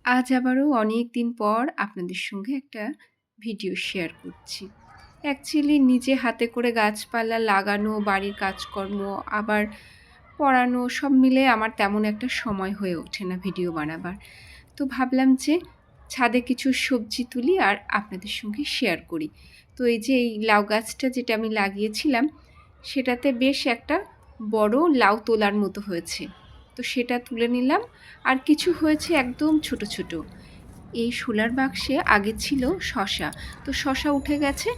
আজ আবারও অনেক দিন পর আপনাদের সঙ্গে একটা ভিডিও শেয়ার করছি। অ্যাকচুয়ালি নিজে হাতে করে গাছপালা লাগানো, বাড়ির কাজকর্ম, আবার পড়ানো সব মিলে আমার তেমন একটা সময় হয়ে ওঠে না ভিডিও বানাবার। তো ভাবলাম যে ছাদে কিছু সবজি তুলি আর আপনাদের সঙ্গে শেয়ার করি। তো এই যে এই লাউ গাছটা যেটা আমি লাগিয়েছিলাম, সেটাতে বেশ একটা বড় লাউ তোলার মতো হয়েছে। তো সেটা তুলে নিলাম। আর কিছু হয়েছে একদম ছোট ছোট। এই শোলার বাক্সে আগে ছিল শসা, তো শসা উঠে গেছে।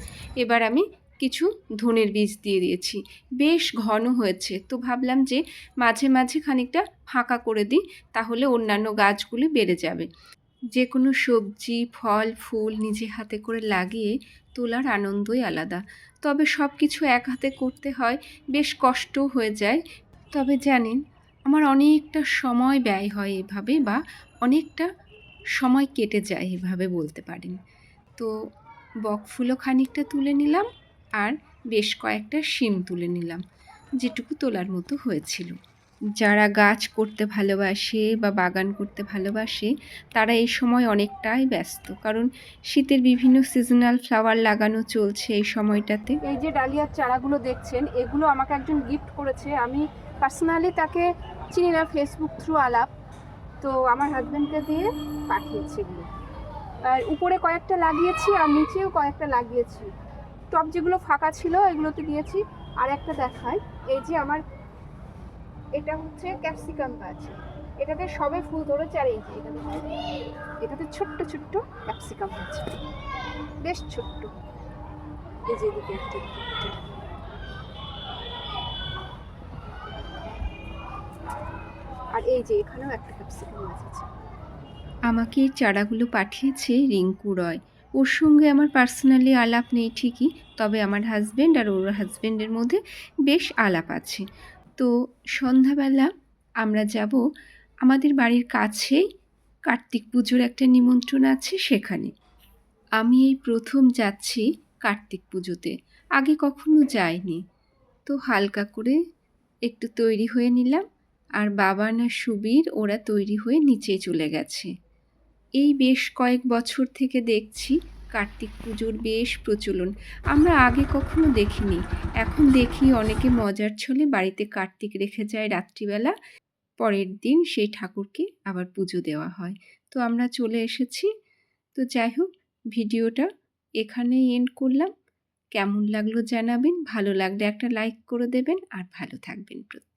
এবার আমি কিছু ধনের বীজ দিয়ে দিয়েছি, বেশ ঘন হয়েছে। তো ভাবলাম যে মাঝে মাঝে খানিকটা ফাঁকা করে দিই, তাহলে অন্যান্য গাছগুলি বেড়ে যাবে। যে কোনো সবজি ফল ফুল নিজে হাতে করে লাগিয়ে তোলার আনন্দই আলাদা। তবে সব কিছু এক হাতে করতে হয়, বেশ কষ্টও হয়ে যায়। তবে জানেন, আমার অনেকটা সময় ব্যয় হয় এভাবে, বা অনেকটা সময় কেটে যায় এভাবে বলতে পারেন। তো বকফুলও খানিকটা তুলে নিলাম, আর বেশ কয়েকটা শিম তুলে নিলাম, যেটুকু তোলার মতো হয়েছিল। যারা গাছ করতে ভালোবাসে বা বাগান করতে ভালোবাসে, তারা এই সময় অনেকটাই ব্যস্ত, কারণ শীতের বিভিন্ন সিজনাল ফ্লাওয়ার লাগানো চলছে এই সময়টাতে। এই যে ডালিয়ার চারাগুলো দেখছেন, এগুলো আমাকে একজন গিফট করেছে। আমি পার্সোনালি তাকে চিনি না, ফেসবুক থ্রু আলাপ। তো আমার হাজব্যান্ডকে দিয়ে পাঠিয়েছে এগুলো। আর উপরে কয়েকটা লাগিয়েছি আর নিচেও কয়েকটা লাগিয়েছি। টব যেগুলো ফাঁকা ছিল এগুলোতে দিয়েছি। আর একটা দেখাই, এই যে আমার এটা হচ্ছে ক্যাপসিকাম গাছ। এটাতে সবে ফুল ধরেছে, আর এই যে এটাতে ছোট্ট ছোট্ট ক্যাপসিকাম আছে, বেশ ছোট্ট। এই যে এদিকে একটা, আর এই যে এখানেও একটা ক্যাপসিকাম গাছ আছে। আমাকে এই চারাগুলো পাঠিয়েছে রিঙ্কু রয়। ওর সঙ্গে আমার পার্সোনালি আলাপ নেই ঠিকই, তবে আমার হাজব্যান্ড আর ওর হাজব্যান্ডের মধ্যে বেশ আলাপ আছে। তো সন্ধ্যাবেলা আমরা যাব আমাদের বাড়ির কাছেই, কার্তিক পুজোর একটা নিমন্ত্রণ আছে সেখানে। আমি এই প্রথম যাচ্ছি কার্তিক পুজোতে, আগে কখনো যাইনি। তো হালকা করে একটু তৈরি হয়ে নিলাম, আর বাবা না সুবীর ওরা তৈরি হয়ে নিচে চলে গেছে। এই বেশ কয়েক বছর থেকে দেখছি কার্তিক পুজোর বেশ প্রচলন। আমরা আগে কখনো দেখিনি, এখন দেখি অনেকে মজার ছলে বাড়িতে কার্তিক রেখে যায় রাত্রিবেলা, পরের দিন সেই ঠাকুরকে আবার পুজো দেওয়া হয়। তো আমরা চলে এসেছি। তো যাই হোক, ভিডিওটা এখানেই এন্ড করলাম। কেমন লাগলো জানাবেন, ভালো লাগলে একটা লাইক করে দেবেন, আর ভালো থাকবেন প্রত্যেকে।